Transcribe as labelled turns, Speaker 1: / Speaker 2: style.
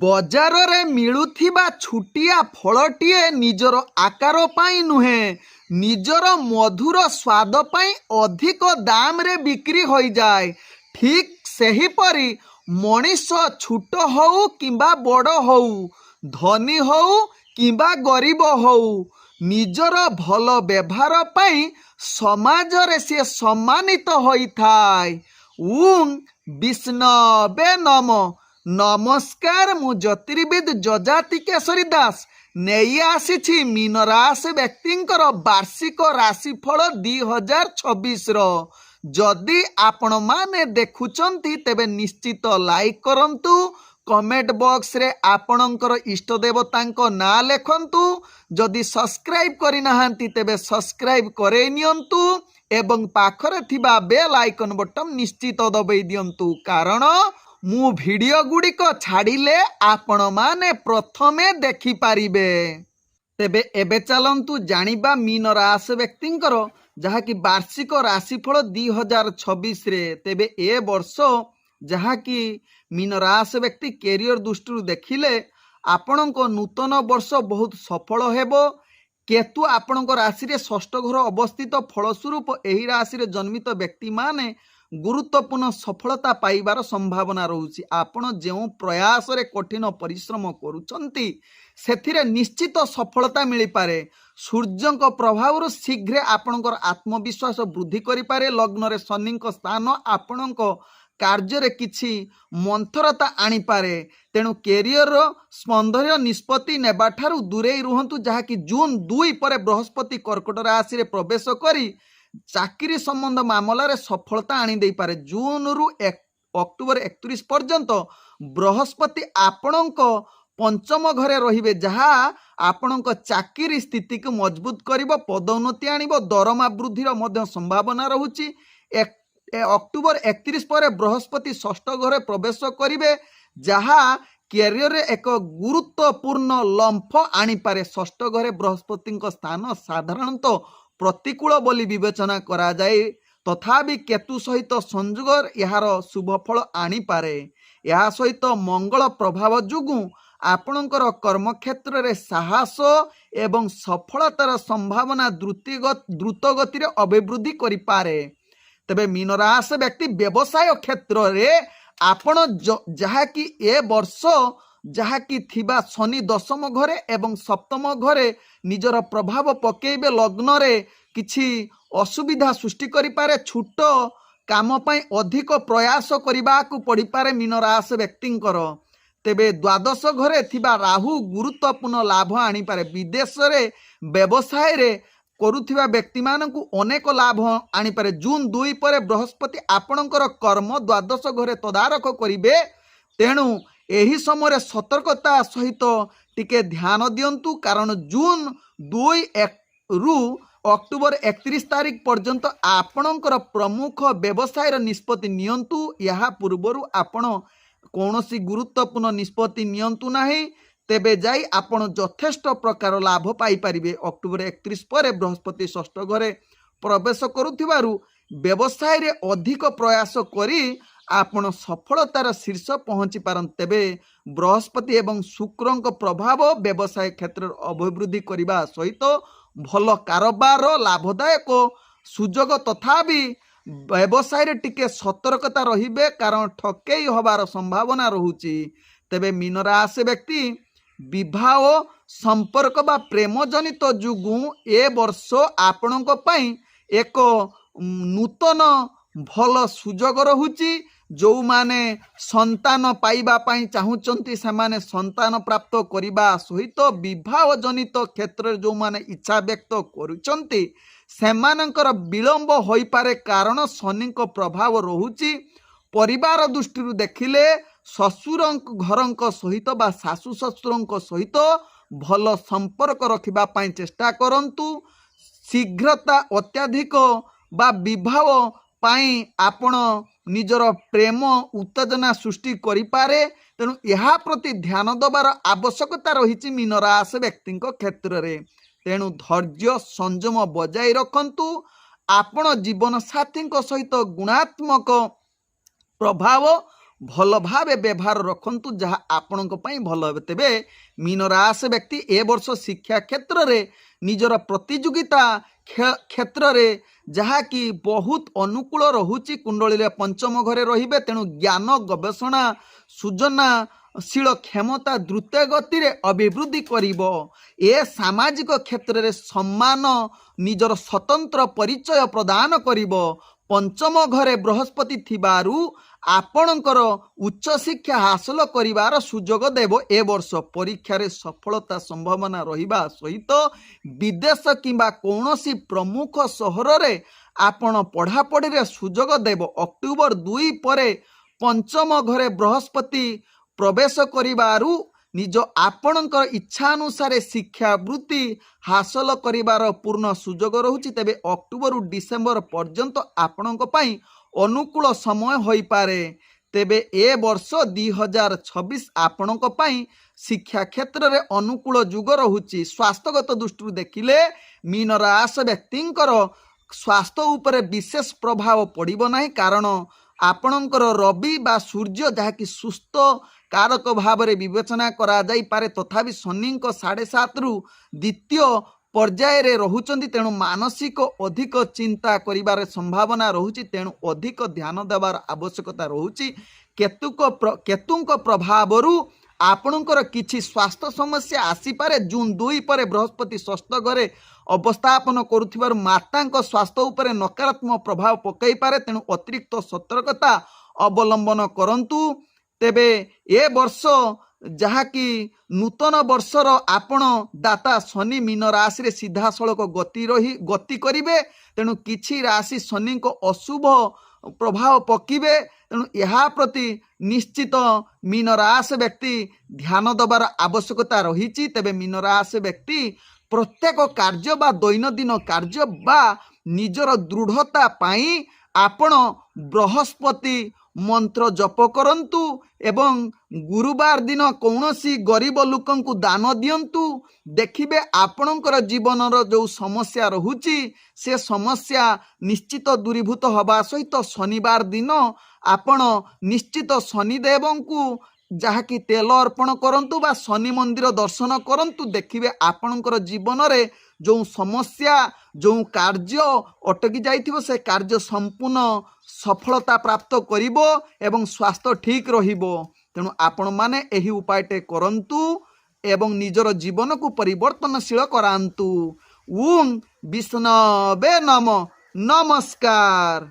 Speaker 1: बजार रे मिलुथिबा छुटिया फलटिए निजर आकार पाई नुहे निजर मधुर स्वाद पाई अधिक दाम रे बिक्री हो जाए। ठीक सही परी मनीष छुट हऊ किंबा बड़ हऊ धनी हऊ किंबा गरीब हऊ निजर भल व्यवहार पाई समाज रे से सम्मानित होइथाय। उं विष्णवे नमः। नमस्कार, मु ज्योतिर्विद जजाति केशरी दास नहीं आसी मीन राशि व्यक्तिंकर वार्षिक राशिफल 2026 जदि आपण माने देखुचंती तेबे निश्चित लाइक करंतु। कमेंट बॉक्स रे आपणकर इष्ट देवतांको ना लेखंतु। जदि सब्सक्राइब करि नाहांती तेबे सब्सक्राइब करे नियंतु एवं पाखरे थिबा बेल आइकन बटन निश्चित दबाई दियंतु, कारण मु वीडियो गुड़िक छाड़िले आपण माने प्रथमे देखि पारिबे। तेबे एबे चलंतु जानिबा मीन राशि व्यक्तिंकर जहाँकि वार्षिक राशिफल 2026 रे। तेबे ए वर्ष जहाँकि मीन राशि व्यक्ति कैरियर दृष्टि देखिले आपणको नूतन वर्ष बहुत सफल हेबो। केतु आपणको राशि रे षष्ठ घर अवस्थित, फलस्वरूप एही राशि रे जन्मित व्यक्ति माने गुरुत्वपूर्ण सफलता पाइबार संभावना रहुछि। आपण जेउ प्रयास रे कठिन परिश्रम करूछंती सेथिरे निश्चित सफलता मिली पारे। सूर्यंक प्रभाव शीघ्र आपणकर आत्मविश्वास वृद्धि करि पारे। लग्न रे शनिंक स्थान आपणको कार्य रे किछि मंथरता आनी पारे। तेणु कैरियर स्पंदन निष्पत्ति नेबाठारु दूरे रुहंतु, जहाँकि जून 2 पर बृहस्पति कर्कट राशि रे प्रवेश करी चाकरी संबंध मामला रे सफलता आनी दे पारे। जून रु अक्टोबर 31 पर्यंत बृहस्पति आपणको पंचम घरे रहिबे, जहाँ आपणको चाकरी स्थिति को मजबूत करिबो, पदोन्नति आनिबो, दरमा वृद्धिर मध्य संभावना रहुछि। अक्टोबर 31 पर बृहस्पति षष्ठ घरे प्रवेश करिबे, जहाँ कैरियर रे एक गुरुत्वपूर्ण लंफ आनी पारे। षष्ठ घरे बृहस्पति स्थान साधारणतः प्रतिकूल बोली विवेचना करा जाए, तथापि केतु सहित संयोग यार शुभ फल आनी पारे। या सहित मंगल प्रभाव जुगु आपणकर कर्म क्षेत्र रे साहस एवं सफलतार संभावना द्रुत गति रे अभिवृद्धि करि पारे। तबे मीन राशि व्यक्ति व्यवसाय क्षेत्र रे आपण जहाँकि ए वर्ष जहाँकि थिबा शनि दशम घरे एवं सप्तम घरे निजर प्रभाव पकेबे। लग्न रे किछि असुविधा सृष्टि करि पारे। छुट काम पई अधिक प्रयास करिबा को पड़ी पारे मीन राशि व्यक्तिंकर। तेबे द्वादश घरे थिबा राहु गुरुत्वपूर्ण लाभ आनी पारे। विदेश रे व्यवसाय रे करुथिबा व्यक्ति मानकु अनेक लाभ आनी पारे। जून 2 पर बृहस्पति आपणकर कर्म द्वादश घरे तदारख करिबे, तेणु एही समय सतर्कता सहित टिके ध्यान दियंतु, कारण जून 2 रु अक्टोबर 31 तारीख पर्यंत आपणकर प्रमुख व्यवसाय निष्पत्ति नियंतु। यहा पूर्वरु आपण कौनसी गुरुत्वपूर्ण निष्पत्ति नियंतु नाही, तेबे जाई आपण यथेष्ट प्रकार लाभ पाई पारिबे। अक्टोबर 31 पर बृहस्पति षष्ठ घरे प्रवेश करुथिबारु व्यवसाय रे अधिक प्रयास करी आपण सफलतार शीर्ष पहुंची पारन। तेबे बृहस्पति एवं शुक्रंक प्रभाव व्यवसाय क्षेत्र अभिवृद्धि करने सहित भल कारोबार लाभदायक सुजोग, तथापि व्यवसाय रे टिके सतर्कता रहिबे, कारण ठकेई होबार संभावना रहुछि। तेबे मीन राशि व्यक्ति विवाह संपर्क बा प्रेम जनित जुगु ए वर्ष आपणक पई एक नूतन भल सुजोग रहुछि। जो माने संतान पाइबा पाई चाहुचंती सेमाने संतान प्राप्त करिबा सहित विवाह जनित क्षेत्र जो माने इच्छा व्यक्त करुचंती सेमानंकर विलंब होई पारे, कारण शनि को प्रभाव रहुछि। परिवार दृष्टि देखिले ससुर घरक सहित बा सासु ससुर सहित भल संपर्क रखिबा पाई चेष्टा करंतु। शीघ्रता अत्याधिक बा विवाह पाई आपण निजर प्रेम उत्तेजना सृष्टि करि पारे, तेणु यहा प्रति ध्यान दबार आवश्यकता रही मीन राशि व्यक्ति क्षेत्र रे। तेणु धैर्य संयम बजाय रखंतु। आपण जीवन साथी सहित गुणात्मक प्रभाव ଭଲ ଭାବେ ବ୍ୟବହାର ରଖନ୍ତୁ ଯାହା ଆପଣଙ୍କ ପାଇଁ ଭଲ ହେବ। ତେବେ ମୀନ ରାଶି ବ୍ୟକ୍ତି ଏ ବର୍ଷ ଶିକ୍ଷା କ୍ଷେତ୍ରରେ ନିଜର ପ୍ରତିଯୋଗିତା କ୍ଷେତ୍ରରେ ଯାହାକି ବହୁତ ଅନୁକୂଳ ରହୁଛି। କୁଣ୍ଡଳୀରେ ପଞ୍ଚମ ଘରେ ରହିବେ, ତେଣୁ ଜ୍ଞାନ ଗବେଷଣା ସୃଜନଶୀଳ କ୍ଷମତା ଦ୍ରୁତ ଗତିରେ ଅଭିବୃଦ୍ଧି କରିବ। ଏ ସାମାଜିକ କ୍ଷେତ୍ରରେ ସମ୍ମାନ ନିଜର ସ୍ୱତନ୍ତ୍ର ପରିଚୟ ପ୍ରଦାନ କରିବ। ପଞ୍ଚମ ଘରେ ବୃହସ୍ପତି ଥିବାରୁ ଆପଣଙ୍କର ଉଚ୍ଚଶିକ୍ଷା ହାସଲ କରିବାର ସୁଯୋଗ ଦେବ। ଏ ବର୍ଷ ପରୀକ୍ଷାରେ ସଫଳତା ସମ୍ଭାବନା ରହିବା ସହିତ ବିଦେଶ କିମ୍ବା କୌଣସି ପ୍ରମୁଖ ସହରରେ ଆପଣ ପଢ଼ାପଢ଼ିରେ ସୁଯୋଗ ଦେବ। ଅକ୍ଟୋବର 2 ପରେ ପଞ୍ଚମ ଘରେ ବୃହସ୍ପତି ପ୍ରବେଶ କରିବାରୁ ନିଜ ଆପଣଙ୍କର ଇଚ୍ଛା ଅନୁସାରେ ଶିକ୍ଷା ବୃତ୍ତି ହାସଲ କରିବାର ପୂର୍ଣ୍ଣ ସୁଯୋଗ ରହୁଛି। ତେବେ ଅକ୍ଟୋବରରୁ ଡିସେମ୍ବର ପର୍ଯ୍ୟନ୍ତ ଆପଣଙ୍କ ପାଇଁ ଅନୁକୂଳ ସମୟ ହୋଇପାରେ। ତେବେ ଏ ବର୍ଷ 2026 ଆପଣଙ୍କ ପାଇଁ ଶିକ୍ଷା କ୍ଷେତ୍ରରେ ଅନୁକୂଳ ଯୁଗ ରହୁଛି। ସ୍ୱାସ୍ଥ୍ୟଗତ ଦୃଷ୍ଟିରୁ ଦେଖିଲେ ମୀନ ରାଶି ବ୍ୟକ୍ତିଙ୍କର ସ୍ୱାସ୍ଥ୍ୟ ଉପରେ ବିଶେଷ ପ୍ରଭାବ ପଡ଼ିବ ନାହିଁ, କାରଣ ଆପଣଙ୍କର ରବି ବା ସୂର୍ଯ୍ୟ ଯାହାକି ସୁସ୍ଥ କାରକ ଭାବରେ ବିବେଚନା କରାଯାଇପାରେ, ତଥାପି ଶନିଙ୍କ 7.5ରୁ ଦ୍ୱିତୀୟ ପର୍ଯ୍ୟାୟରେ ରହୁଛନ୍ତି। ତେଣୁ ମାନସିକ ଅଧିକ ଚିନ୍ତା କରିବାର ସମ୍ଭାବନା ରହୁଛି, ତେଣୁ ଅଧିକ ଧ୍ୟାନ ଦେବାର ଆବଶ୍ୟକତା ରହୁଛି। କେତୁଙ୍କ ପ୍ରଭାବରୁ ଆପଣଙ୍କର କିଛି ସ୍ୱାସ୍ଥ୍ୟ ସମସ୍ୟା ଆସିପାରେ। ଜୁନ 2 ପରେ ବୃହସ୍ପତି ଷଷ୍ଠ ଘରେ ଅବସ୍ଥାପନ କରୁଥିବାରୁ ମାତାଙ୍କ ସ୍ୱାସ୍ଥ୍ୟ ଉପରେ ନକାରାତ୍ମକ ପ୍ରଭାବ ପକାଇପାରେ, ତେଣୁ ଅତିରିକ୍ତ ସତର୍କତା ଅବଲମ୍ବନ କରନ୍ତୁ। ତେବେ ଏ ବର୍ଷ ଯାହାକି ନୂତନ ବର୍ଷର ଆପଣ ଦାତା ଶନି ମୀନ ରାଶିରେ ସିଧାସଳଖ ଗତି କରିବେ, ତେଣୁ କିଛି ରାଶି ଶନିଙ୍କ ଅଶୁଭ ପ୍ରଭାବ ପକାଇବେ। ତେଣୁ ଏହା ପ୍ରତି ନିଶ୍ଚିତ ମୀନ ରାଶି ବ୍ୟକ୍ତି ଧ୍ୟାନ ଦେବାର ଆବଶ୍ୟକତା ରହିଛି। ତେବେ ମୀନ ରାଶି ବ୍ୟକ୍ତି ପ୍ରତ୍ୟେକ କାର୍ଯ୍ୟ ବା ଦୈନନ୍ଦିନ କାର୍ଯ୍ୟ ବା ନିଜର ଦୃଢ଼ତା ପାଇଁ ଆପଣ ବୃହସ୍ପତି ମନ୍ତ୍ର ଜପ କରନ୍ତୁ ଏବଂ ଗୁରୁବାର ଦିନ କୌଣସି ଗରିବ ଲୋକଙ୍କୁ ଦାନ ଦିଅନ୍ତୁ। ଦେଖିବେ ଆପଣଙ୍କର ଜୀବନର ଯେଉଁ ସମସ୍ୟା ରହୁଛି ସେ ସମସ୍ୟା ନିଶ୍ଚିତ ଦୂରୀଭୂତ ହେବା ସହିତ ଶନିବାର ଦିନ ଆପଣ ନିଶ୍ଚିତ ଶନିଦେବଙ୍କୁ ଯାହାକି ତେଲ ଅର୍ପଣ କରନ୍ତୁ ବା ଶନି ମନ୍ଦିର ଦର୍ଶନ କରନ୍ତୁ। ଦେଖିବେ ଆପଣଙ୍କର ଜୀବନରେ ଯେଉଁ ସମସ୍ୟା ଯେଉଁ କାର୍ଯ୍ୟ ଅଟକି ଯାଇଥିବ ସେ କାର୍ଯ୍ୟ ସମ୍ପୂର୍ଣ୍ଣ ସଫଳତା ପ୍ରାପ୍ତ କରିବ ଏବଂ ସ୍ୱାସ୍ଥ୍ୟ ଠିକ୍ ରହିବ। ତେଣୁ ଆପଣମାନେ ଏହି ଉପାୟଟେ କରନ୍ତୁ ଏବଂ ନିଜର ଜୀବନକୁ ପରିବର୍ତ୍ତନଶୀଳ କରାନ୍ତୁ। ଓଁ ବିଷ୍ଣବେ ନମଃ। ନମସ୍କାର।